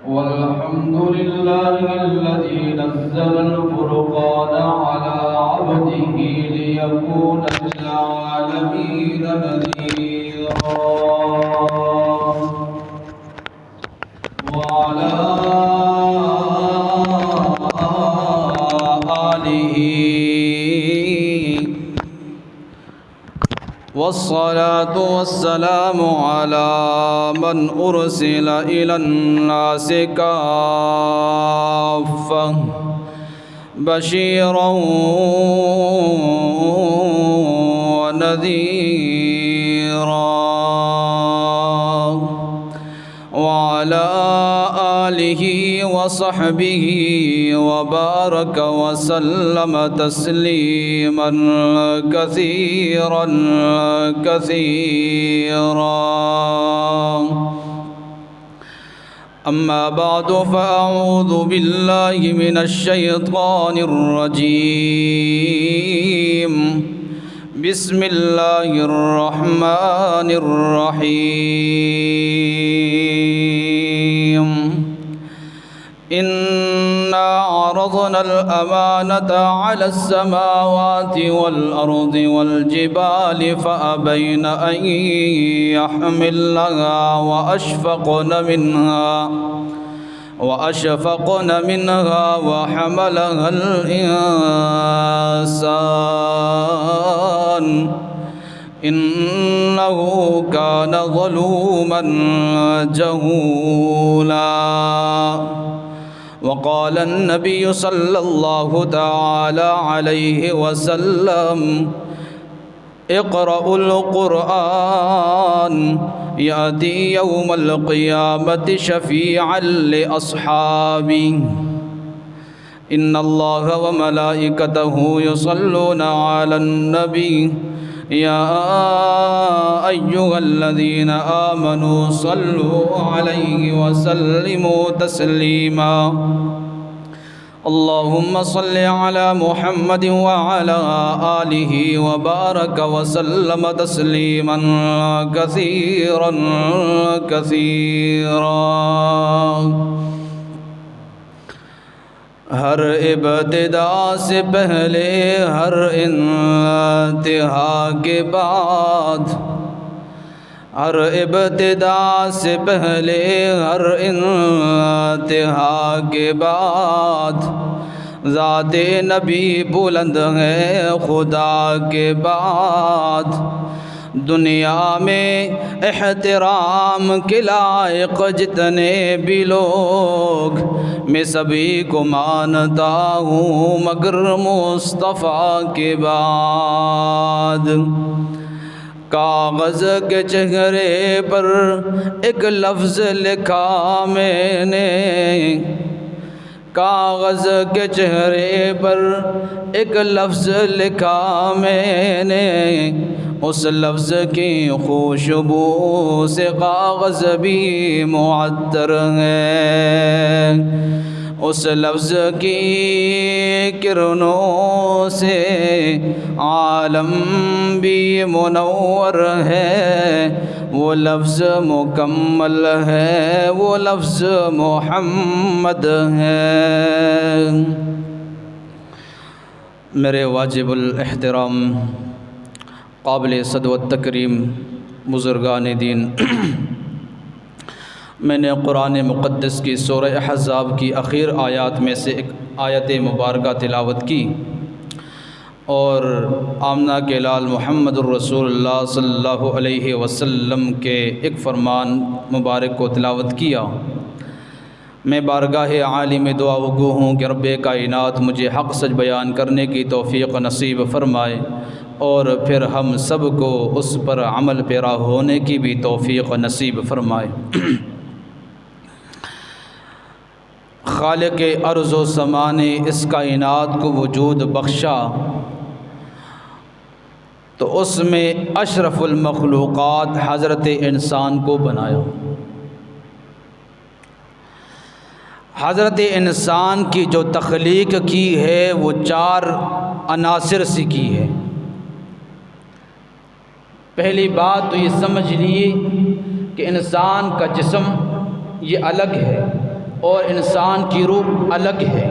والحمد لله الذي نزل الفرقان على عبده ليكون للعالمين نذيرا وعلى آله والصلاة والسلام على من أرسل إلى الناس كافة بشيرا ونذيرا وعلى آله وصحبه وبارك وسلم تسليما كثيرا كثيرا. أما بعد فأعوذ بالله من الشيطان الرجيم. بسم الله الرحمن الرحيم. إنا عرضنا الأمانة على السماوات والأرض والجبال فأبين أن يحملنها وأشفقن منها وحملها الإنسان إنه كان ظلوما جهولا. وقال النبي صلى الله تعالى عليه وسلم: اقرأوا القرآن يأتي يوم القيامة شفيعا لأصحابه. إن الله وملائكته يصلون على النبي يا أيها الذين آمنوا صلوا عليه وسلموا تسليما. اللهم صل على محمد وعلى آله وبارك وسلم تسليما كثيرا كثيرا. ہر ابتدا سے پہلے ہر انتہا کے بعد، ہر ابتدا سے پہلے ہر انتہا کے بعد، ذات نبی بلند ہے خدا کے بعد. دنیا میں احترام کے لائق جتنے بھی لوگ، میں سبھی کو مانتا ہوں مگر مصطفیٰ کے بعد. کاغذ کے چہرے پر ایک لفظ لکھا میں نے، کاغذ کے چہرے پر ایک لفظ لکھا میں نے، اس لفظ کی خوشبو سے کاغذ بھی معطر ہے، اس لفظ کی کرنوں سے عالم بھی منور ہے. وہ لفظ مکمل ہے، وہ لفظ محمد ہے. میرے واجب الاحترام قابل صد و تکریم بزرگان دین، میں نے قرآن مقدس کی سورہ احزاب کی اخیر آیات میں سے ایک آیت مبارکہ تلاوت کی اور آمنہ کے لال محمد الرسول اللہ صلی اللہ علیہ وسلم کے ایک فرمان مبارک کو تلاوت کیا. میں بارگاہ عالم دعا گو ہوں کہ رب کائنات مجھے حق سچ بیان کرنے کی توفیق نصیب فرمائے اور پھر ہم سب کو اس پر عمل پیرا ہونے کی بھی توفیق نصیب فرمائے. خالق ارض و سما نے اس کائنات کو وجود بخشا تو اس میں اشرف المخلوقات حضرت انسان کو بنایا. حضرت انسان کی جو تخلیق کی ہے وہ 4 عناصر سے کی ہے. پہلی بات تو یہ سمجھ لیے کہ انسان کا جسم یہ الگ ہے، اور انسان کی روح الگ ہے۔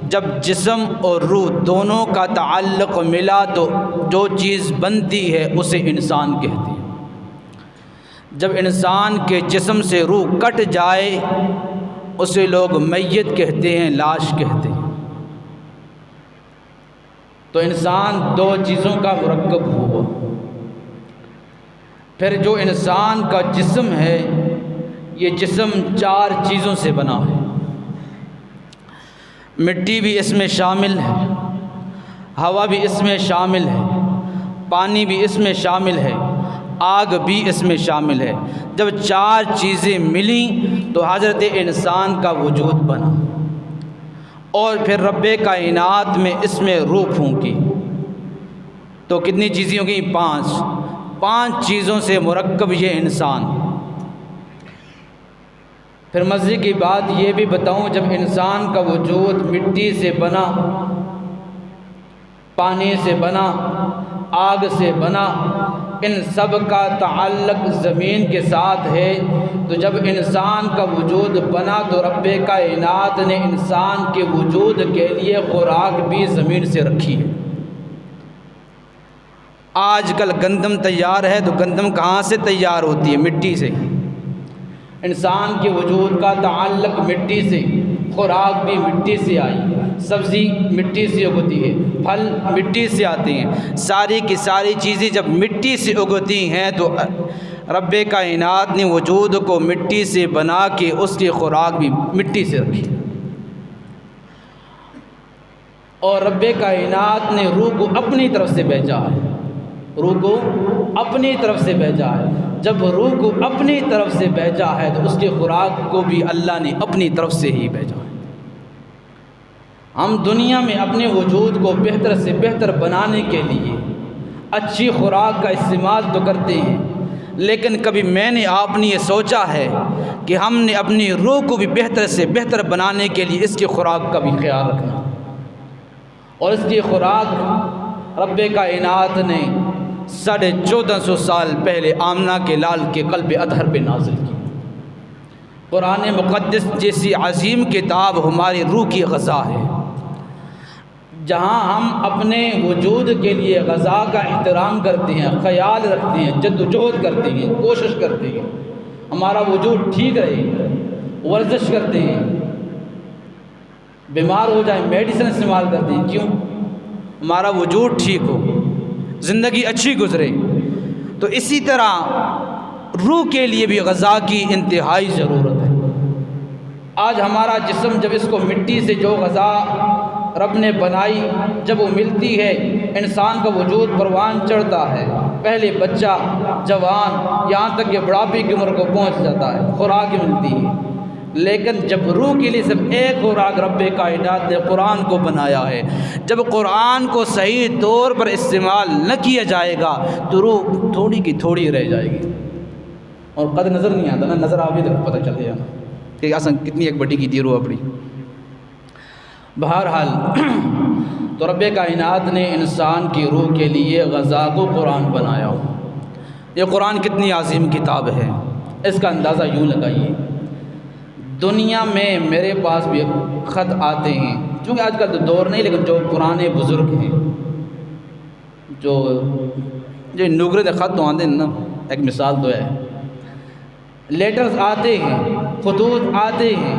جب جسم اور روح دونوں کا تعلق ملا تو جو چیز بنتی ہے اسے انسان کہتے ہیں۔ جب انسان کے جسم سے روح کٹ جائے اسے لوگ میت کہتے ہیں، لاش کہتے ہیں۔ تو انسان دو چیزوں کا مرکب ہوا۔ پھر جو انسان کا جسم ہے یہ جسم 4 چیزوں سے بنا ہے۔ مٹی بھی اس میں شامل ہے، ہوا بھی اس میں شامل ہے، پانی بھی اس میں شامل ہے، آگ بھی اس میں شامل ہے۔ جب 4 چیزیں ملیں تو حضرت انسان کا وجود بنا، اور پھر رب کائنات میں اس میں روح پھونکی تو کتنی چیزیں ہو گئیں؟ 5 چیزوں سے مرکب یہ انسان۔ پھر مزے کی بات یہ بھی بتاؤں، جب انسان کا وجود مٹی سے بنا، پانی سے بنا، آگ سے بنا، ان سب کا تعلق زمین کے ساتھ ہے، تو جب انسان کا وجود بنا تو رب کائنات نے انسان کے وجود کے لیے خوراک بھی زمین سے رکھی ہے۔ آج کل گندم تیار ہے تو گندم کہاں سے تیار ہوتی ہے؟ مٹی سے۔ انسان کے وجود کا تعلق مٹی سے، خوراک بھی مٹی سے آئی، سبزی مٹی سے اگتی ہے، پھل مٹی سے آتے ہیں، ساری کی ساری چیزیں جب مٹی سے اگتی ہیں تو رب کائنات نے وجود کو مٹی سے بنا کے اس کی خوراک بھی مٹی سے رکھی، اور رب کائنات نے روح کو اپنی طرف سے بھیجا ہے۔ روح کو اپنی طرف سے بھیجا ہے۔ جب روح کو اپنی طرف سے بھیجا ہے تو اس کی خوراک کو بھی اللہ نے اپنی طرف سے ہی بھیجا ہے۔ ہم دنیا میں اپنے وجود کو بہتر سے بہتر بنانے کے لیے اچھی خوراک کا استعمال تو کرتے ہیں، لیکن کبھی میں نے آپ نے یہ سوچا ہے کہ ہم نے اپنی روح کو بھی بہتر سے بہتر بنانے کے لیے اس کی خوراک کا بھی خیال رکھنا، اور اس کی خوراک رب کائنات نے 1450 سال پہلے آمنہ کے لال کے قلب اطہر پہ نازل کی۔ قرآن مقدس جیسی عظیم کتاب ہماری روح کی غذا ہے۔ جہاں ہم اپنے وجود کے لیے غذا کا احترام کرتے ہیں، خیال رکھتے ہیں، جدوجہد کرتے ہیں، کوشش کرتے ہیں ہمارا وجود ٹھیک رہے، ورزش کرتے ہیں، بیمار ہو جائیں میڈیسن استعمال کرتے ہیں، کیوں؟ ہمارا وجود ٹھیک ہو، زندگی اچھی گزرے۔ تو اسی طرح روح کے لیے بھی غذا کی انتہائی ضرورت ہے۔ آج ہمارا جسم جب اس کو مٹی سے جو غذا رب نے بنائی جب وہ ملتی ہے، انسان کا وجود پروان چڑھتا ہے، پہلے بچہ، جوان، یہاں تک کہ بڑھاپے کی عمر کو پہنچ جاتا ہے، خوراک ملتی ہے۔ لیکن جب روح کے لیے صرف ایک خوراک رب کائنات نے قرآن کو بنایا ہے، جب قرآن کو صحیح طور پر استعمال نہ کیا جائے گا تو روح تھوڑی کی تھوڑی رہ جائے گی، اور قد نظر نہیں آتا نا، نظر آوے تو پتہ چل جائے گا کہ اصل کتنی ایک بڑی کی تھی روح اپنی۔ بہرحال تو رب کائنات نے انسان کی روح کے لیے غذا کو قرآن بنایا ہو۔ یہ قرآن کتنی عظیم کتاب ہے، اس کا اندازہ یوں لگائیے، دنیا میں میرے پاس بھی خط آتے ہیں، چونکہ آج کل تو دور نہیں، لیکن جو پرانے بزرگ ہیں جو نگرے دے خط تو آتے ہیں نا، ایک مثال تو ہے، لیٹرز آتے ہیں، خطوط آتے ہیں،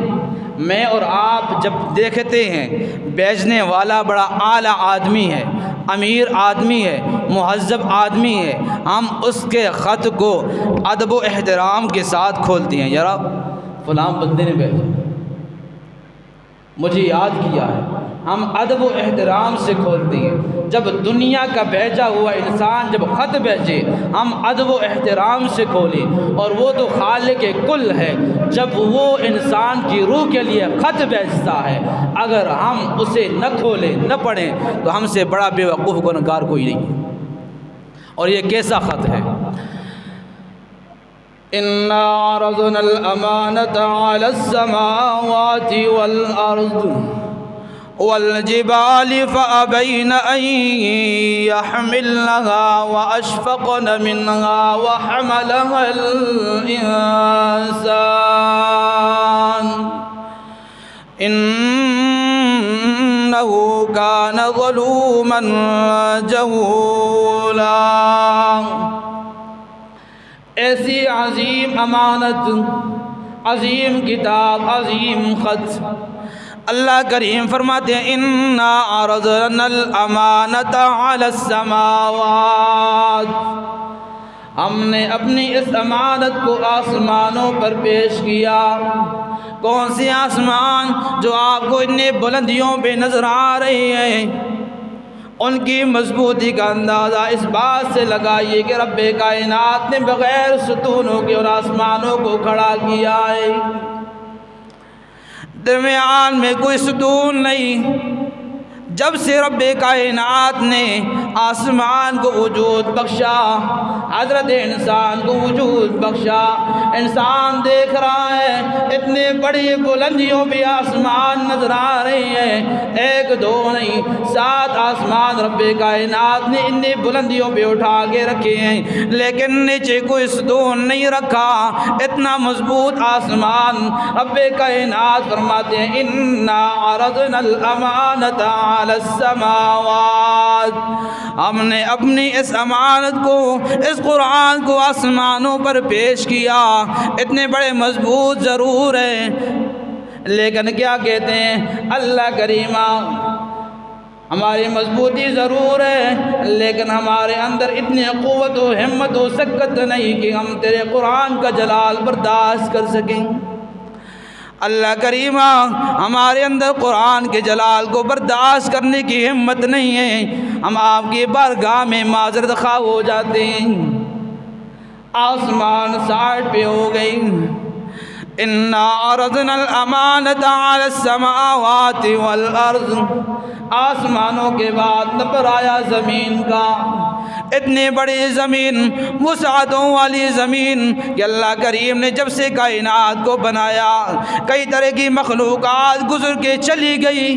میں اور آپ جب دیکھتے ہیں بیچنے والا بڑا اعلیٰ آدمی ہے، امیر آدمی ہے، مہذب آدمی ہے، ہم اس کے خط کو ادب و احترام کے ساتھ کھولتے ہیں، یار فلاں بندے نے بھیجا، مجھے یاد کیا ہے، ہم ادب و احترام سے کھولتے ہیں۔ جب دنیا کا بھیجا ہوا انسان جب خط بھیجے ہم ادب و احترام سے کھولیں، اور وہ تو خالق کل ہے، جب وہ انسان کی روح کے لیے خط بھیجتا ہے، اگر ہم اسے نہ کھولیں نہ پڑھیں تو ہم سے بڑا بے وقوف گنہگار کوئی نہیں ہے۔ اور یہ کیسا خط ہے؟ اِنَّا عَرَضْنَا الْأَمَانَةَ عَلَى السَّمَاوَاتِ وَالْأَرْضِ وَالْجِبَالِ فَأَبَيْنَ أَن يَحْمِلْنَهَا وَأَشْفَقْنَ مِنْهَا وَحَمَلَهَا الْإِنسَانُ إنه كان ظلوما جهولا۔ ایسی عظیم امانت، عظیم کتاب، عظیم خط، اللہ کریم فرماتے ہیں انا عرضنا الامانۃ علی السماوات، ہم نے اپنی اس امانت کو آسمانوں پر پیش کیا۔ کون سی آسمان؟ جو آپ کو اتنے بلندیوں پہ نظر آ رہی ہیں، ان کی مضبوطی کا اندازہ اس بات سے لگائیے کہ رب کائنات نے بغیر ستونوں کے اور آسمانوں کو کھڑا کیا ہے، درمیان میں کوئی ستون نہیں۔ جب سے رب کائنات نے آسمان کو وجود بخشا، حضرت انسان کو وجود بخشا، انسان دیکھ رہا ہے اتنے بڑی بلندیوں پہ آسمان نظر آ رہے ہیں، ایک دو نہیں 7 آسمان رب کائنات نے اتنی بلندیوں پہ اٹھا کے رکھے ہیں، لیکن نیچے کوئی ستون نہیں رکھا۔ اتنا مضبوط آسمان رب کائنات فرماتے ہیں انا عرضنا الامانۃ علی السماوات، ہم نے اپنی اس امانت کو، اس قرآن کو آسمانوں پر پیش کیا۔ اتنے بڑے مضبوط ضرور ہیں، لیکن کیا کہتے ہیں اللہ کریمہ، ہماری مضبوطی ضرور ہے لیکن ہمارے اندر اتنی قوت و ہمت و سکت نہیں کہ ہم تیرے قرآن کا جلال برداشت کر سکیں۔ اللہ کریمہ، ہمارے اندر قرآن کے جلال کو برداشت کرنے کی ہمت نہیں ہے، ہم آپ کی بارگاہ میں معذرت خواہ ہو جاتے ہیں۔ آسمان سائڈ پہ ہو گئی، انا عرضنا الامانۃ علی السماوات والارض، آسمانوں کے بعد نمبر آیا زمین کا۔ اتنی بڑی زمین، وسعتوں والی زمین کہ اللہ کریم نے جب سے کائنات کو بنایا، کئی طرح کی مخلوقات گزر کے چلی گئی،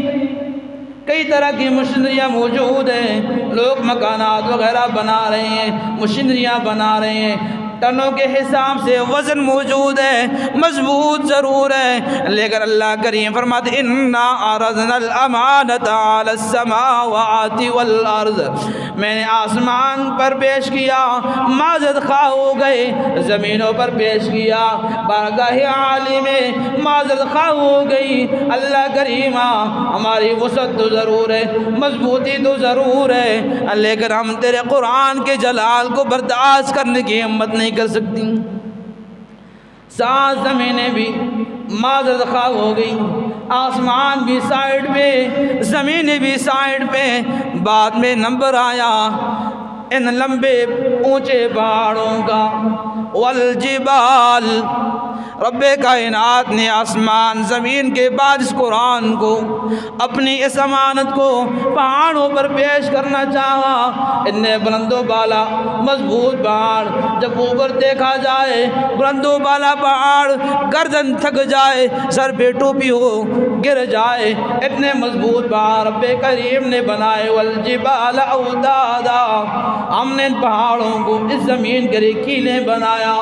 کئی طرح کی مشینریاں موجود ہیں، لوگ مکانات وغیرہ بنا رہے ہیں، مشینریاں بنا رہے ہیں، ٹنوں کے حساب سے وزن موجود ہے، مضبوط ضرور ہے، لیکن اللہ کریم فرماتے انا عرضنا الامانۃ علی السماوات والارض، میں نے آسمان پر پیش کیا، معذرت خواہ ہو گئے، زمینوں پر پیش کیا، بارگاہ عالی میں معذرت خواہ ہو گئی۔ اللہ کریمہ، ہماری وسعت تو ضرور ہے، مضبوطی تو ضرور ہے، لیکن ہم تیرے قرآن کے جلال کو برداشت کرنے کی ہمت نہیں کر سکتی۔ 7 زمینیں بھی معذرت خواہ ہو گئی، آسمان بھی سائڈ پہ، زمینیں بھی سائڈ پہ۔ بعد میں نمبر آیا ان لمبے اونچے پہاڑوں کا، والجبال، رب کائنات نے آسمان زمین کے بعد اس قرآن کو، اپنی اس امانت کو پہاڑوں پر پیش کرنا چاہا۔ اتنے بلند و بالا مضبوط پہاڑ، جب اوپر دیکھا جائے بلند و بالا پہاڑ، گردن تھک جائے، سر پہ ٹوپی ہو گر جائے، اتنے مضبوط پہاڑ رب کریم نے بنائے۔ والجبال اوتادا، ہم نے ان پہاڑوں کو اس زمین کے ریکیلیں بنایا۔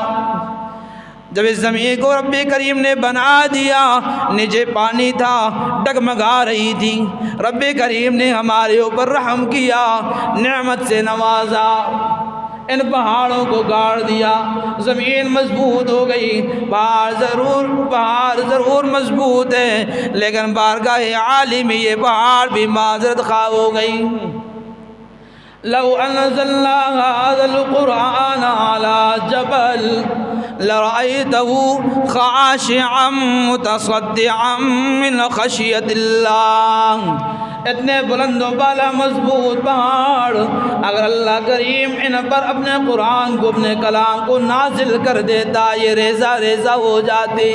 جب اس زمین کو رب کریم نے بنا دیا، نیچے پانی تھا، ڈگمگا رہی تھی، رب کریم نے ہمارے اوپر رحم کیا، نعمت سے نوازا، ان پہاڑوں کو گاڑ دیا، زمین مضبوط ہو گئی۔ پہاڑ ضرور مضبوط ہے، لیکن بارگاہ عالی میں یہ پہاڑ بھی معذرت خواہ ہو گئی۔ لو انزلنا هذا القرآن على جبل لرأيته خاشعا متصدعا من خشية الله، اتنے بلند و بالا مضبوط پہاڑ اگر اللہ کریم ان پر اپنے قرآن کو، اپنے کلام کو نازل کر دیتا، یہ ریزہ ریزہ ہو جاتے۔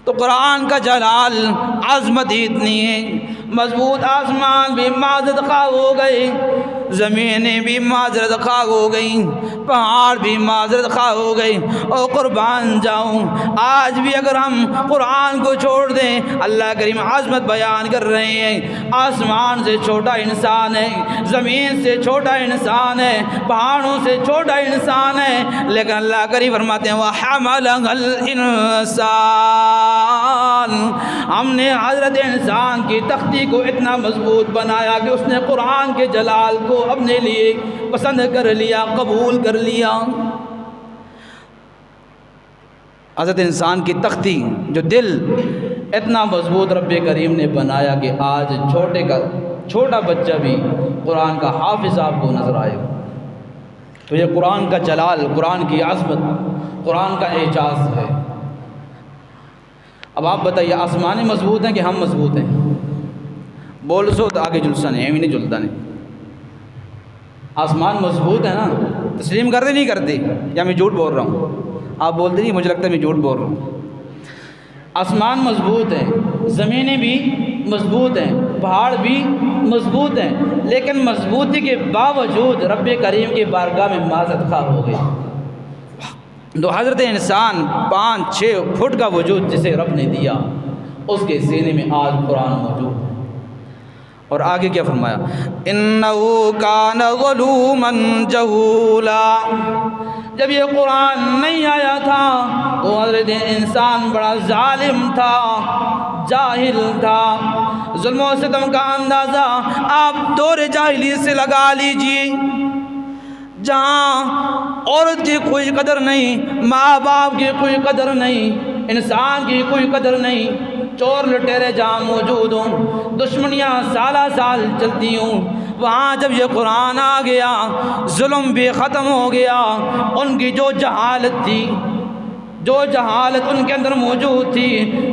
تو قرآن کا جلال، عظمت ہی اتنی ہے، مضبوط آسمان بھی معذرت خواہ ہو گئے، زمینیں بھی معذرت خواہ ہو گئیں، پہاڑ بھی معذرت خواہ ہو گئے۔ اور قربان جاؤں، آج بھی اگر ہم قرآن کو چھوڑ دیں، اللہ کریم عظمت بیان کر رہے ہیں، آسمان سے چھوٹا انسان ہے، زمین سے چھوٹا انسان ہے، پہاڑوں سے چھوٹا انسان ہے، لیکن اللہ کریم فرماتے ہیں وَحَمَلَهَا الْإِنسَانُ، ہم نے حضرت انسان کی تختی کو اتنا مضبوط بنایا کہ اس نے قرآن کے جلال کو اپنے لیے پسند کر لیا، قبول کر لیا۔ حضرت انسان کی تختی، جو دل اتنا مضبوط رب کریم نے بنایا کہ آج چھوٹا بچہ بھی قرآن کا حافظ آپ کو نظر آئے گا۔ تو یہ قرآن کا جلال، قرآن کی عظمت، قرآن کا اعجاز ہے۔ اب آپ بتائیے، آسمانیں مضبوط ہیں کہ ہم مضبوط ہیں؟ بول سو تو آگے جلسہ نہیں، نہیں جلتا نہیں۔ آسمان مضبوط ہے نا؟ تسلیم کرتے نہیں کرتے؟ یا میں جھوٹ بول رہا ہوں؟ آپ بولتے نہیں، مجھے لگتا ہے میں جھوٹ بول رہا ہوں۔ آسمان مضبوط ہیں، زمینیں بھی مضبوط ہیں، پہاڑ بھی مضبوط ہیں، لیکن مضبوطی کے باوجود رب کریم کی بارگاہ میں معذرت خواہ ہو گئے۔ تو حضرت انسان 5-6 فٹ کا وجود جسے رب نے دیا، اس کے سینے میں آج قرآن موجود ہے۔ اور آگے کیا فرمایا؟ اِنَّهُ كَانَ ظَلُومًا جَهُولًا۔ جب یہ قرآن نہیں آیا تھا تو حضرت انسان بڑا ظالم تھا، جاہل تھا۔ ظلم و ستم کا اندازہ آپ دور جاہلیت سے لگا لیجئے، جہاں عورت کی کوئی قدر نہیں، ماں باپ کی کوئی قدر نہیں، انسان کی کوئی قدر نہیں، چور لٹیرے جہاں موجود ہوں، دشمنیاں سالہ سال چلتی ہوں، وہاں جب یہ قرآن آ گیا ظلم بھی ختم ہو گیا۔ ان کی جو جہالت تھی، جو جہالت ان کے اندر موجود تھی،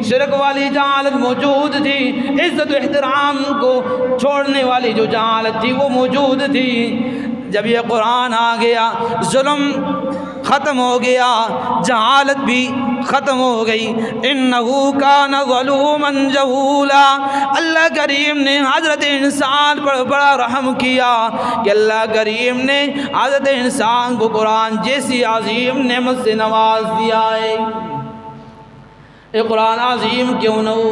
شرک والی جہالت موجود تھی، عزت و احترام کو چھوڑنے والی جو جہالت تھی وہ موجود تھی، جب یہ قرآن آ گیا ظلم ختم ہو گیا، جہالت بھی ختم ہو گئی۔ اِنَّهُ كَانَ ظَلُومًا جَهُولًا۔ اللہ کریم نے حضرت انسان پر بڑا رحم کیا کہ اللہ کریم نے حضرت انسان کو قرآن جیسی عظیم نعمت سے نواز دیا ہے۔ یہ قرآن عظیم کیوں نہ ہو؟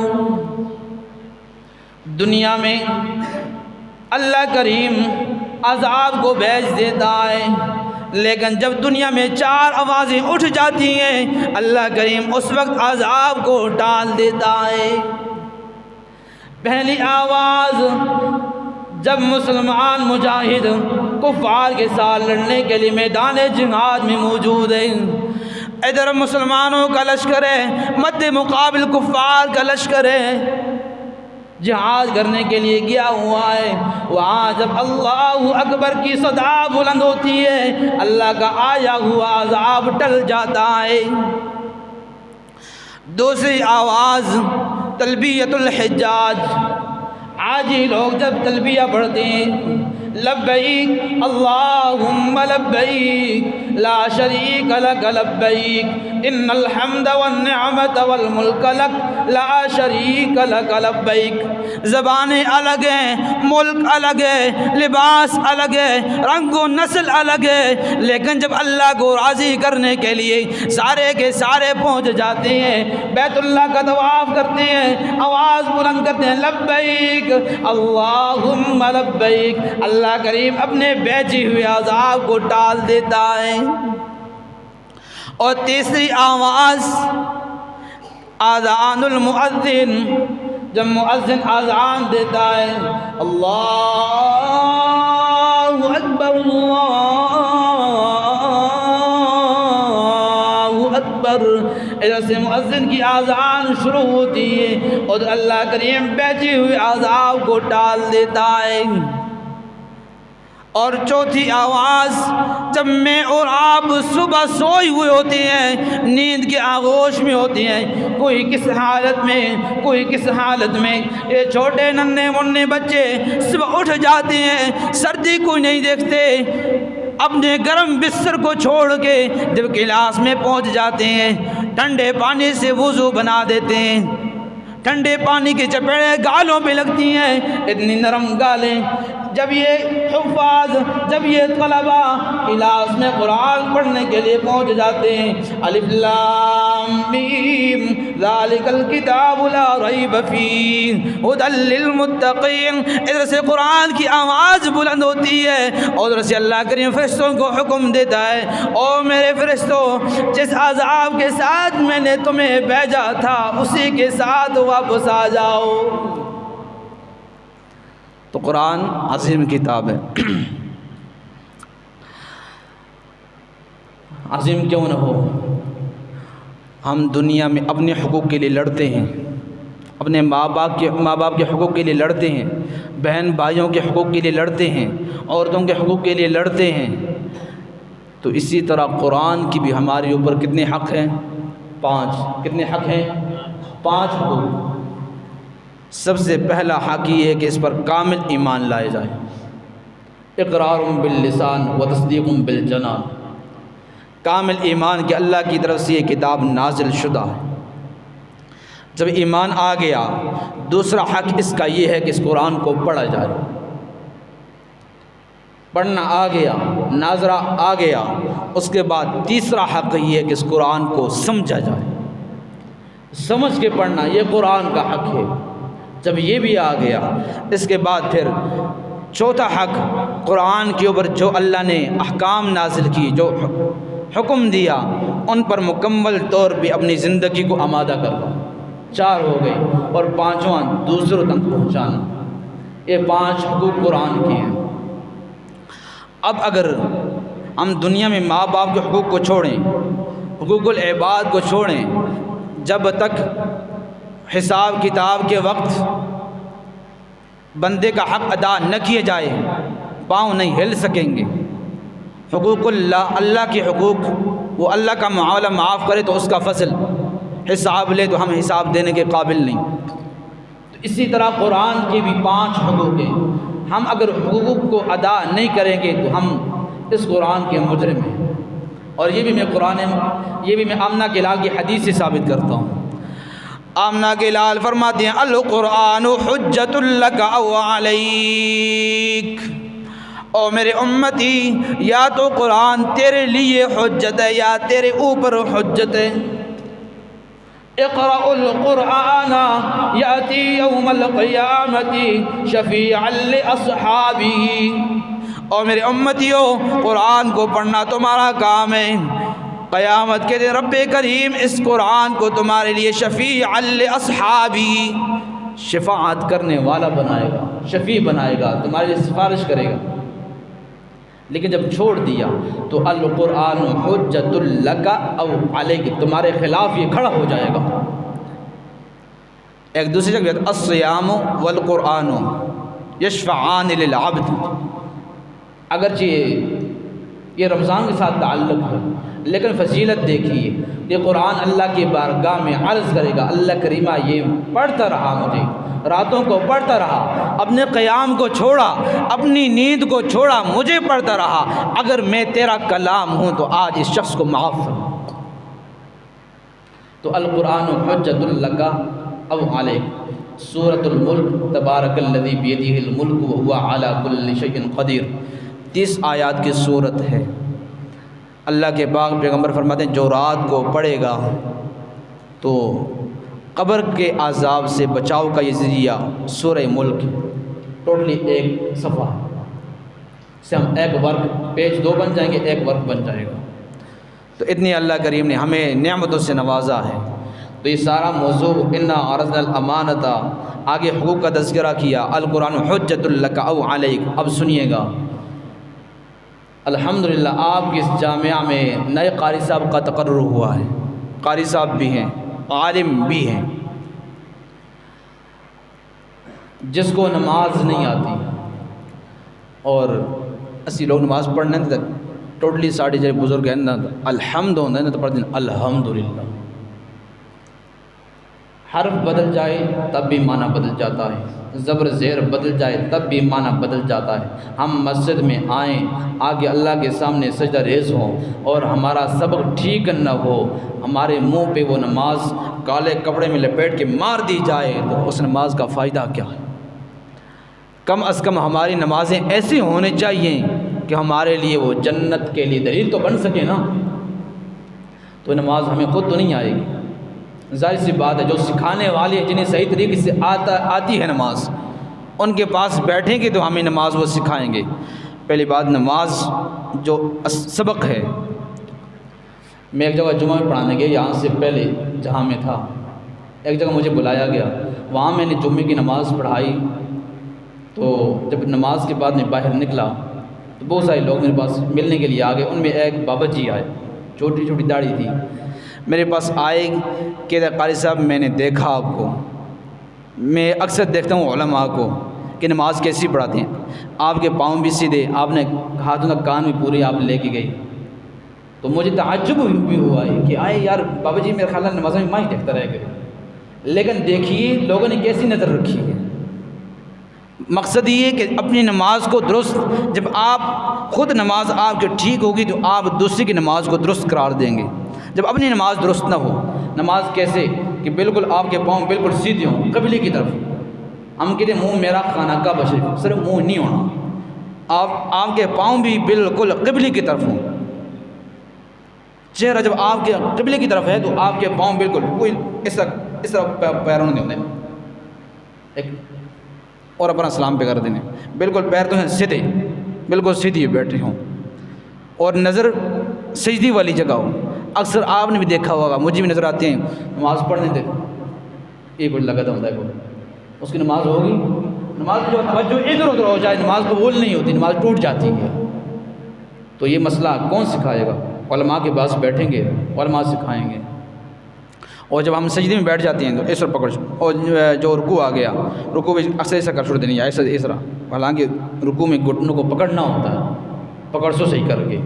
دنیا میں اللہ کریم عذاب کو بھیج دیتا ہے، لیکن جب دنیا میں 4 آوازیں اٹھ جاتی ہیں اللہ کریم اس وقت عذاب کو ٹال دیتا ہے۔ پہلی آواز جب مسلمان مجاہد کفار کے ساتھ لڑنے کے لیے میدان جہاد میں موجود ہیں، ادھر مسلمانوں کا لشکر ہے، مد مقابل کفار کا لشکر ہے، جہاد کرنے کے لیے گیا ہوا ہے، وہاں جب اللہ اکبر کی صدا بلند ہوتی ہے اللہ کا آیا ہوا عذاب ٹل جاتا ہے۔ دوسری آواز تلبیۃ الحجاج، حاجی لوگ جب تلبیہ پڑھتے ہیں، لبیک اللہم لبیک لا شریک لک لبیک ان الحمد والنعمت والملک لک لا شریک لک لبیک۔ زبانیں الگ ہیں، ملک الگ ہے، لباس الگ ہے، رنگ و نسل الگ ہے، لیکن جب اللہ کو راضی کرنے کے لیے سارے کے سارے پہنچ جاتے ہیں، بیت اللہ کا طواف کرتے ہیں، آواز بلند کرتے ہیں لبیک اللہم لبیک، اللہ کریم اپنے بھیجے ہوئے عذاب کو ٹال دیتا ہے۔ اور تیسری آواز آذان المؤذن، جب مؤذن اذان دیتا ہے اللہ اکبر اللہ اکبر، ادھر سے مؤذن کی اذان شروع ہوتی ہے اور اللہ کریم بیٹھے ہوئے عذاب کو ٹال دیتا ہے۔ اور چوتھی آواز جب میں اور آپ صبح سوئے ہوئے ہوتے ہیں، نیند کے آغوش میں ہوتے ہیں، کوئی کس حالت میں کوئی کس حالت میں، یہ چھوٹے ننھے منھے بچے صبح اٹھ جاتے ہیں، سردی کو نہیں دیکھتے، اپنے گرم بستر کو چھوڑ کے جب کلاس میں پہنچ جاتے ہیں ٹھنڈے پانی سے وضو بنا دیتے ہیں، ٹھنڈے پانی کی چپیڑیں گالوں پہ لگتی ہیں، اتنی نرم گالیں، جب یہ حفاظ، جب یہ طلبا کلاس میں قرآن پڑھنے کے لیے پہنچ جاتے ہیں، الف لام میم ذالک الکتاب لا ریب فیہ ھدی للمتقین، ادھر سے قرآن کی آواز بلند ہوتی ہے اور ادھر سے اللہ کریم فرشتوں کو حکم دیتا ہے، او میرے فرشتوں، جس عذاب کے ساتھ میں نے تمہیں بھیجا تھا اسی کے ساتھ واپس آ جاؤ۔ تو قرآن عظیم کتاب ہے۔ عظیم کیوں نہ ہو، ہم دنیا میں اپنے حقوق کے لیے لڑتے ہیں، اپنے ماں باپ کے حقوق کے لیے لڑتے ہیں، بہن بھائیوں کے حقوق کے لیے لڑتے ہیں، عورتوں کے حقوق کے لیے لڑتے ہیں، تو اسی طرح قرآن کی بھی ہمارے اوپر کتنے حق ہیں؟ 5۔ کتنے حق ہیں؟ 5 حقوق۔ سب سے پہلا حق یہ ہے کہ اس پر کامل ایمان لائے جائے، اقرار باللسان و تصدیق بالجنان، کامل ایمان کہ اللہ کی طرف سے یہ کتاب نازل شدہ ہے۔ جب ایمان آ گیا، دوسرا حق اس کا یہ ہے کہ اس قرآن کو پڑھا جائے، پڑھنا آ گیا، ناظرہ آ گیا، اس کے بعد تیسرا حق یہ ہے کہ اس قرآن کو سمجھا جائے، سمجھ کے پڑھنا یہ قرآن کا حق ہے۔ جب یہ بھی آ گیا، اس کے بعد پھر چوتھا حق، قرآن کے اوپر جو اللہ نے احکام نازل کی، جو حکم دیا، ان پر مکمل طور پہ اپنی زندگی کو آمادہ کرنا۔ 4 ہو گئے، اور 5واں دوسروں تک پہنچانا۔ یہ 5 حقوق قرآن کے ہیں۔ اب اگر ہم دنیا میں ماں باپ کے حقوق کو چھوڑیں، حقوق العباد کو چھوڑیں، جب تک حساب کتاب کے وقت بندے کا حق ادا نہ کیے جائے، پاؤں نہیں ہل سکیں گے۔ حقوق اللہ کے حقوق، وہ اللہ کا معاملہ معاف کرے تو اس کا فضل، حساب لے تو ہم حساب دینے کے قابل نہیں۔ تو اسی طرح قرآن کے بھی 5 حقوق ہیں، ہم اگر حقوق کو ادا نہیں کریں گے تو ہم اس قرآن کے مجرم ہیں۔ اور یہ بھی میں آمنہ کے لال کی حدیث سے ثابت کرتا ہوں۔ آمنہ کے لال فرماتے ہیں القرآن حجت لک او علیک، او میرے امتی، یا تو قرآن تیرے لیے حجت ہے یا تیرے اوپر حجت ہے۔ اقرأ القرآن یأتی یوم القیامت شفیعا لاصحابہ، او میرے امتیوں، قرآن کو پڑھنا تمہارا کام ہے، قیامت کے دن رب کریم اس قرآن کو تمہارے لیے شفیعا لاصحابہ، شفاعت کرنے والا بنائے گا، شفیع بنائے گا، تمہارے لیے سفارش کرے گا۔ لیکن جب چھوڑ دیا تو القرآن حجت لک او علیک، تمہارے خلاف یہ کھڑا ہو جائے گا۔ ایک دوسری جگہ الصیام والقرآن یشفعان للعبد، اگرچہ یہ رمضان کے ساتھ تعلق ہے، لیکن فضیلت دیکھیے، یہ قرآن اللہ کی بارگاہ میں عرض کرے گا، اللہ کریمہ یہ پڑھتا رہا، مجھے راتوں کو پڑھتا رہا، اپنے قیام کو چھوڑا، اپنی نیند کو چھوڑا، مجھے پڑھتا رہا، اگر میں تیرا کلام ہوں تو آج اس شخص کو معاف کر۔ تو القرآن حجت لک او علیک، سورۃ الملک، تبارک الذی بیدہ الملک وہو علی کل شیء قدیر، 30 آیات کی سورت ہے۔ اللہ کے پاک پیغمبر فرماتے ہیں جو رات کو پڑھے گا تو قبر کے عذاب سے بچاؤ کا یہ ذریعہ سورہ ملک، ٹوٹلی ایک صفحہ سے ہم ایک ورق، پیج 2 بن جائیں گے، ایک ورق بن جائے گا۔ تو اتنی اللہ کریم نے ہمیں نعمتوں سے نوازا ہے۔ تو یہ سارا موضوع انا عرضنا الامانۃ، آگے حقوق کا تذکرہ کیا، القرآن حجت لک او علیک۔ اب سنیے گا، الحمدللہ آپ کی اس جامعہ میں نئے قاری صاحب کا تقرر ہوا ہے، قاری صاحب بھی ہیں، عالم بھی ہیں، جس کو نماز نہیں آتی، اور اسی لوگ نماز پڑھنے تک ٹوٹلی ساڑھی جائے بزرگ ہیں نا، الحمد ہونا تو پڑھ دیں الحمدللہ، حرف بدل جائے تب بھی معنی بدل جاتا ہے، زبر زیر بدل جائے تب بھی معنی بدل جاتا ہے۔ ہم مسجد میں آئیں، آگے اللہ کے سامنے سجدہ ریز ہوں، اور ہمارا سبق ٹھیک نہ ہو، ہمارے منہ پہ وہ نماز کالے کپڑے میں لپیٹ کے مار دی جائے، تو اس نماز کا فائدہ کیا ہے؟ کم از کم ہماری نمازیں ایسی ہونی چاہیے کہ ہمارے لیے وہ جنت کے لیے دلیل تو بن سکے نا. تو نماز ہمیں خود تو نہیں آئے گی، ظاہر سی بات ہے جو سکھانے والے ہیں، جنہیں صحیح طریقے سے آتی ہے نماز، ان کے پاس بیٹھیں گے تو ہمیں نماز وہ سکھائیں گے. پہلی بات، نماز جو سبق ہے. میں ایک جگہ جمعہ میں پڑھانے گیا، یہاں سے پہلے جہاں میں تھا، ایک جگہ مجھے بلایا گیا، وہاں میں نے جمعے کی نماز پڑھائی. تو جب نماز کے بعد میں باہر نکلا تو بہت سارے لوگ میرے پاس ملنے کے لیے آ گئے. ان میں ایک بابا جی آئے، چھوٹی چھوٹی داڑھی تھی، میرے پاس آئے کہ قاری صاحب میں نے دیکھا آپ کو، میں اکثر دیکھتا ہوں علماء کو کہ نماز کیسی پڑھاتے ہیں، آپ کے پاؤں بھی سیدھے، آپ نے ہاتھوں تک کان بھی پورے آپ لے کے گئی. تو مجھے تعجب بھی ہوا ہے کہ آئے یار بابا جی میرے خیال نماز میں ماں ہی دیکھتا رہ گئے. لیکن دیکھیے لوگوں نے کیسی نظر رکھی ہے. مقصد یہ کہ اپنی نماز کو درست، جب آپ خود نماز آپ کی ٹھیک ہوگی تو آپ دوسری کی نماز کو درست قرار دیں گے. جب اپنی نماز درست نہ ہو، نماز کیسے کہ بالکل آپ کے پاؤں بالکل سیدھے ہوں قبلے کی طرف. ہم کہتے ہیں منہ میرا خانہ کعبہ شریف، صرف منہ نہیں ہونا، آپ کے پاؤں بھی بالکل قبلے کی طرف ہوں. چہرہ جب آپ کے قبلے کی طرف ہے تو آپ کے پاؤں بالکل کوئی اس طرح پیروں نہیں ہوتے ایک اور اپنا سلام پہ کر دینے، بالکل پیر تو ہیں سیدھے، بالکل سیدھی بیٹھے ہوں اور نظر سجدی والی جگہ ہو. اکثر آپ نے بھی دیکھا ہوگا، مجھے بھی نظر آتے ہیں نماز پڑھنے دے یہ کچھ لگا تھا ہوتا ہے، اس کی نماز ہوگی، نماز جو توجہ ادھر ادھر ہو جائے نماز قبول نہیں ہوتی، نماز ٹوٹ جاتی ہے. تو یہ مسئلہ کون سکھائے گا؟ علماء کے پاس بیٹھیں گے، علماء سکھائیں گے. اور جب ہم سجدے میں بیٹھ جاتے ہیں تو ایسر پکڑ، اور جو رکوع آ گیا، رکوع میں اکثر ایسا کر چھوڑ دینی ہے، ایسا. حالانکہ رکوع میں گھٹنوں کو پکڑنا ہوتا ہے، پکڑ سو صحیح کر کے.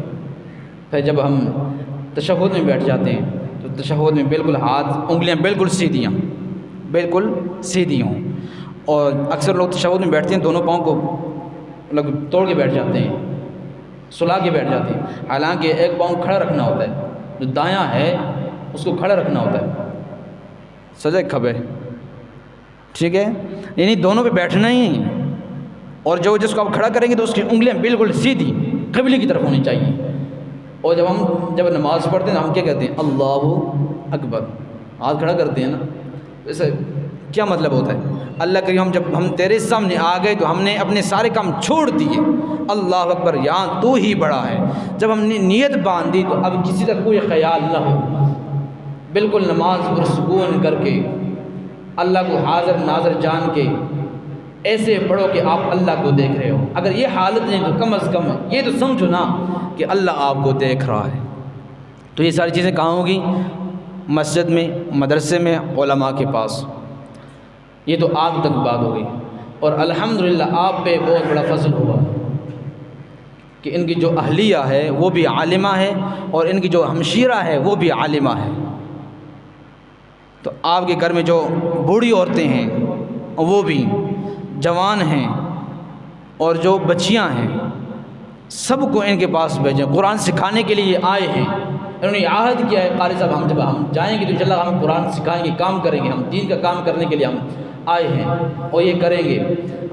پھر جب ہم تشہد میں بیٹھ جاتے ہیں تو تشہد میں بالکل ہاتھ انگلیاں بالکل سیدھیاں، بالکل سیدھی ہوں. اور اکثر لوگ تشہد میں بیٹھتے ہیں دونوں پاؤں کو لوگ توڑ کے بیٹھ جاتے ہیں، سلا کے بیٹھ جاتے ہیں. حالانکہ ایک پاؤں کھڑا رکھنا ہوتا ہے، جو دایاں ہے اس کو کھڑا رکھنا ہوتا ہے، سجے کھبے، ٹھیک ہے، یعنی دونوں پہ بیٹھنا ہی. اور جس کو آپ کھڑا کریں گے تو اس کی انگلیاں بالکل سیدھی قبلے کی طرف ہونی چاہیے. اور جب نماز پڑھتے ہیں ہم کیا کہتے ہیں؟ اللہ اکبر، ہاتھ کھڑا کرتے ہیں نا. ویسے کیا مطلب ہوتا ہے؟ اللہ کریم جب ہم تیرے سامنے آ گئے تو ہم نے اپنے سارے کام چھوڑ دیے، اللہ اکبر، یہاں تو ہی بڑا ہے. جب ہم نے نیت باندھی تو اب کسی تک کوئی خیال نہ ہو، بالکل نماز پرسکون کر کے اللہ کو حاضر ناظر جان کے ایسے پڑھو کہ آپ اللہ کو دیکھ رہے ہو. اگر یہ حالت نہیں تو کم از کم یہ تو سمجھو نا کہ اللہ آپ کو دیکھ رہا ہے. تو یہ ساری چیزیں کہاں ہوگی؟ مسجد میں، مدرسے میں، علماء کے پاس. یہ تو آج تک بات ہو گئی. اور الحمدللہ آپ پہ بہت بڑا فضل ہوا کہ ان کی جو اہلیہ ہے وہ بھی عالمہ ہے اور ان کی جو ہمشیرہ ہے وہ بھی عالمہ ہے. تو آپ کے گھر میں جو بوڑھی عورتیں ہیں وہ بھی جوان ہیں اور جو بچیاں ہیں سب کو ان کے پاس بھیجیں. قرآن سکھانے کے لیے آئے ہیں، انہوں نے عہد کیا ہے قاری صاحب جب ہم جائیں گے تو انشاءاللہ ہم قرآن سکھائیں گے، کام کریں گے، ہم دین کا کام کرنے کے لیے ہم آئے ہیں اور یہ کریں گے.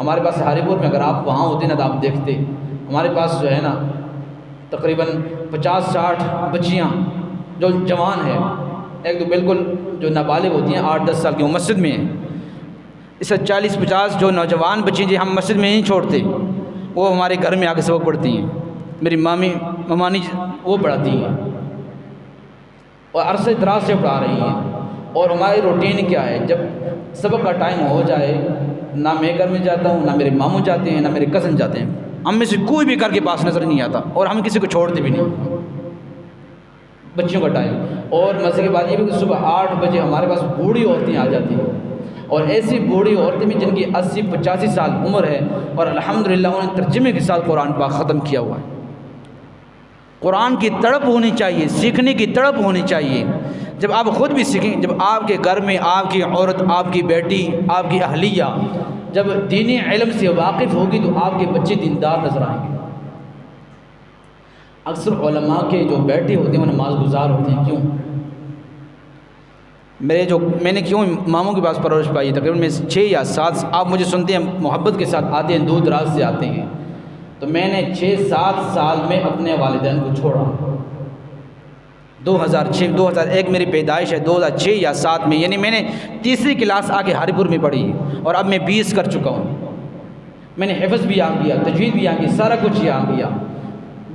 ہمارے پاس ہاری پور میں اگر آپ وہاں ہوتے نا تو آپ دیکھتے ہمارے پاس جو ہے نا تقریباً 50-60 بچیاں جو جوان ہیں، ایک تو بالکل جو نابالغ ہوتی ہیں 8-10 سال کی وہ مسجد میں ہیں. اس سے 40-50 جو نوجوان بچیں جی ہم مسجد میں نہیں چھوڑتے، وہ ہمارے گھر میں آ کے سبق پڑھتی ہیں. میری ممانی وہ پڑھاتی ہیں اور عرصے دراز سے پڑھا رہی ہیں. اور ہماری روٹین کیا ہے، جب سبق کا ٹائم ہو جائے نہ میں گھر میں جاتا ہوں، نہ میرے ماموں جاتے ہیں، نہ میرے کزن جاتے ہیں، ہم میں سے کوئی بھی گھر کے پاس نظر نہیں آتا اور ہم کسی کو چھوڑتے بھی نہیں بچیوں کا ٹائم. اور مزے کی بات یہ بھی کہ صبح 8 بجے ہمارے پاس بوڑھی عورتیں آ جاتی ہیں، اور ایسی بوڑھی عورتیں بھی جن کی 80-85 سال عمر ہے اور الحمدللہ انہوں نے ترجمے کے ساتھ قرآن پاک ختم کیا ہوا ہے. قرآن کی تڑپ ہونی چاہیے، سیکھنے کی تڑپ ہونی چاہیے. جب آپ خود بھی سیکھیں، جب آپ کے گھر میں آپ کی عورت، آپ کی بیٹی، آپ کی اہلیہ جب دینی علم سے واقف ہوگی تو آپ کے بچے دیندار نظر آئیں گے. اکثر علماء کے جو بیٹے ہوتے ہیں وہ نماز گزار ہوتے ہیں. کیوں؟ میں نے کیوں ماموں کے پاس پرورش پائی ہے، تقریباً میں 6 یا 7، آپ مجھے سنتے ہیں محبت کے ساتھ آتے ہیں، دور دراز سے آتے ہیں، تو میں نے 6-7 سال میں اپنے والدین کو چھوڑا۔ 2001 میری پیدائش ہے، 2006 یا 7 میں، یعنی میں نے تیسری کلاس آ کے ہاری پور میں پڑھی، اور اب میں 20 کر چکا ہوں۔ میں نے حفظ بھی یہاں کیا، تجوید بھی یہاں کی، سارا کچھ یہاں کیا۔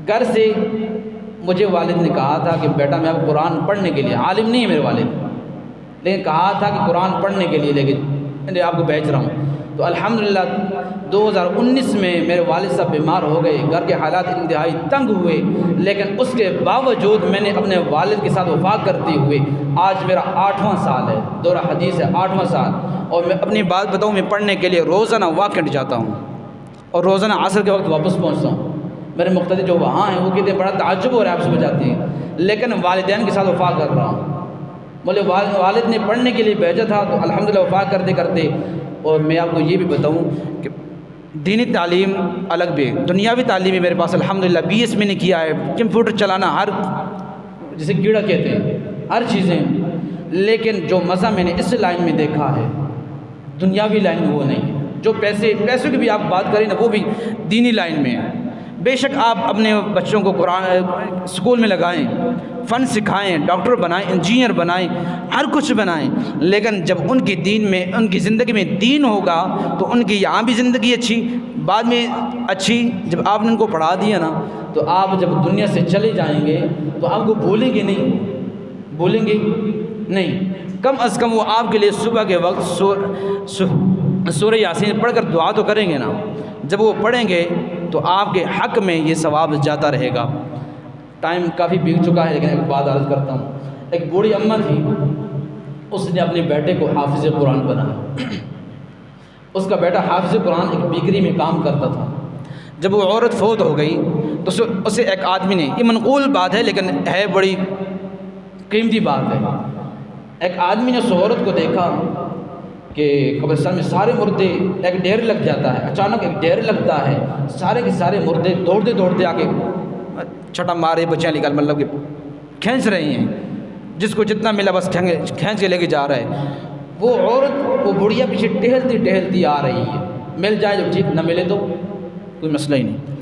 گھر سے مجھے والد نے کہا تھا کہ بیٹا میں اب قرآن پڑھنے کے لیے، عالم نہیں ہے میرے والد، لیکن کہا تھا کہ قرآن پڑھنے کے لیے لیکن آپ کو بھیج رہا ہوں۔ تو الحمدللہ 2019 میں میرے والد صاحب بیمار ہو گئے، گھر کے حالات انتہائی تنگ ہوئے، لیکن اس کے باوجود میں نے اپنے والد کے ساتھ وفا کرتے ہوئے آج میرا 8واں سال ہے، دورہ حدیث ہے 8واں سال، اور میں اپنی بات بتاؤں، میں پڑھنے کے لیے روزانہ واکنڈ جاتا ہوں اور روزانہ عصر کے وقت واپس پہنچتا ہوں۔ میرے مقتدی جو وہاں ہیں وہ کہتے ہیں بڑا تعجب ہو رہا ہے آپ صبح جاتے ہیں، لیکن والدین کے ساتھ وفا کر رہا ہوں۔ بولے والد نے پڑھنے کے لیے بھیجا تھا تو الحمدللہ وفا کرتے کرتے۔ اور میں آپ کو یہ بھی بتاؤں کہ دینی تعلیم الگ بھی، دنیاوی تعلیم بھی میرے پاس الحمدللہ 20 میں نے کیا ہے، کمپیوٹر چلانا، ہر جسے کیڑا کہتے ہیں، ہر چیزیں، لیکن جو مزہ میں نے اس لائن میں دیکھا ہے دنیاوی لائن میں وہ نہیں ہے۔ جو پیسوں کی بھی آپ بات کریں نا، وہ بھی دینی لائن میں ہے۔ بے شک آپ اپنے بچوں کو قرآن اسکول میں لگائیں، فن سکھائیں، ڈاکٹر بنائیں، انجینئر بنائیں، ہر کچھ بنائیں، لیکن جب ان کی دین میں، ان کی زندگی میں دین ہوگا تو ان کی یہاں بھی زندگی اچھی، بعد میں اچھی۔ جب آپ نے ان کو پڑھا دیا نا تو آپ جب دنیا سے چلے جائیں گے تو آپ کو بھولیں گے نہیں، کم از کم وہ آپ کے لیے صبح کے وقت سورہ یاسین پڑھ کر دعا تو کریں گے نا۔ جب وہ پڑھیں گے تو آپ کے حق میں یہ ثواب جاتا رہے گا۔ ٹائم کافی بیت چکا ہے، لیکن ایک بات عرض کرتا ہوں۔ ایک بوڑھی اماں تھی، اس نے اپنے بیٹے کو حافظ قرآن بنایا۔ اس کا بیٹا حافظ قرآن ایک بیکری میں کام کرتا تھا۔ جب وہ عورت فوت ہو گئی تو اسے ایک آدمی نے، یہ منقول بات ہے لیکن ہے بڑی قیمتی بات ہے، ایک آدمی نے اس عورت کو دیکھا کہ قبرستان میں سارے مردے، ایک ڈھیر لگ جاتا ہے، اچانک ایک ڈھیر لگتا ہے، سارے کے سارے مردے دوڑتے آ کے چھٹا مارے، بچیاں نکال، مطلب کہ کھینچ رہی ہیں، جس کو جتنا ملا بس کھینچ کے لے کے جا رہا ہے۔ وہ عورت، وہ بڑھیا پیچھے ٹہلتی آ رہی ہے، مل جائے جو ٹھیک، نہ ملے تو کوئی مسئلہ ہی نہیں۔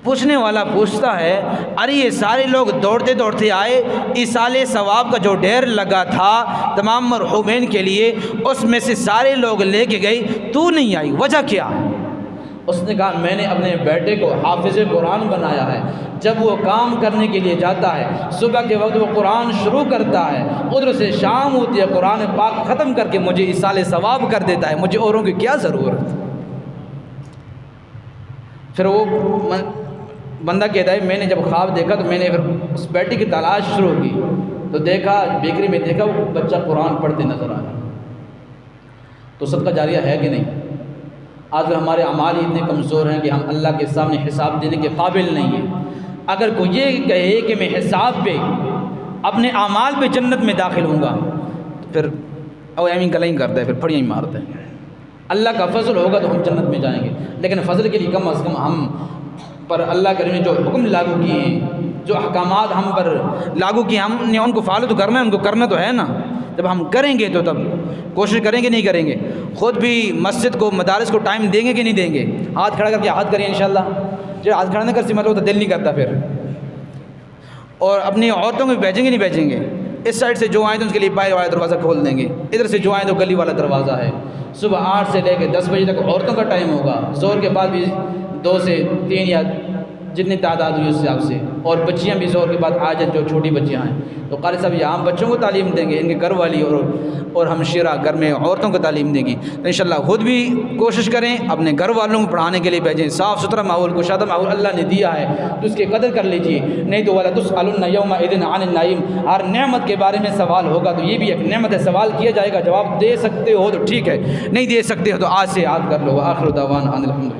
پوچھنے والا پوچھتا ہے ارے یہ سارے لوگ دوڑتے آئے، ایصال ثواب کا جو ڈھیر لگا تھا تمام مرحومین کے لیے، اس میں سے سارے لوگ لے کے گئی، تو نہیں آئی، وجہ کیا؟ اس نے کہا میں نے اپنے بیٹے کو حافظ قرآن بنایا ہے، جب وہ کام کرنے کے لیے جاتا ہے صبح کے وقت وہ قرآن شروع کرتا ہے، ادھر سے شام ہوتی ہے قرآن پاک ختم کر کے مجھے ایصال ثواب کر دیتا ہے، مجھے اوروں کی کیا ضرورت؟ پھر وہ بندہ کہتا ہے میں نے جب خواب دیکھا تو میں نے پھر اس بیٹی کی تلاش شروع کی، تو دیکھا بیکری میں دیکھا وہ بچہ قرآن پڑھتے نظر آیا۔ تو صدقہ جاریہ ہے کہ نہیں؟ آج ہمارے اعمال اتنے کمزور ہیں کہ ہم اللہ کے سامنے حساب دینے کے قابل نہیں ہیں۔ اگر کوئی یہ کہے کہ میں حساب پہ، اپنے اعمال پہ جنت میں داخل ہوں گا، تو پھر ایمین گلیں کرتا ہے، پھر پھڑیاں ہی مارتا ہے۔ اللہ کا فضل ہوگا تو ہم جنت میں جائیں گے، لیکن فضل کے لیے کم از کم ہم پر اللہ کریم نے جو حکم لاگو کیے ہیں، جو احکامات ہم پر لاگو کیے، ہم نے ان کو فالو تو کرنا ہے، ان کو کرنا تو ہے نا۔ جب ہم کریں گے تو تب کوشش کریں گے، نہیں کریں گے، خود بھی مسجد کو، مدارس کو ٹائم دیں گے کہ نہیں دیں گے؟ ہاتھ کھڑا کر کے ہاتھ کریں انشاءاللہ۔ جو ہاتھ کھڑا نہ کر سی مطلب تو دل نہیں کرتا پھر۔ اور اپنی عورتوں کو بھی بھیجیں گے نہیں بھیجیں گے؟ اس سائڈ سے جو آئیں تو اس کے لیے بائیں والا دروازہ کھول دیں گے، ادھر سے جو آئیں تو گلی والا دروازہ ہے۔ صبح 8 سے لے کے 10 بجے تک عورتوں کا ٹائم ہوگا، زور کے بعد بھی 2 سے 3 یا جتنی تعداد ہوئی اس حساب سے، اور بچیاں بھی زور کے بعد آ جائیں جو چھوٹی بچیاں ہیں۔ تو قاری صاحب یہاں بچوں کو تعلیم دیں گے، ان کے گھر والی اور ہمشیرہ گھر میں عورتوں کو تعلیم دیں گی، تو انشاءاللہ خود بھی کوشش کریں، اپنے گھر والوں کو پڑھانے کے لیے بھیجیں۔ صاف ستھرا ماحول، کشادہ ماحول اللہ نے دیا ہے تو اس کی قدر کر لیجئے، نہیں تو وَلَا تُسْأَلُنَّ يَوْمَئِذٍ عَنِ النَّعِيمِ۔ ہر نعمت کے بارے میں سوال ہوگا، تو یہ بھی ایک نعمت ہے، سوال کیا جائے گا، جواب دے سکتے ہو تو ٹھیک ہے، نہیں دے سکتے ہو تو آج سے یاد کر لو۔ وآخر دعوانا ان الحمدللہ۔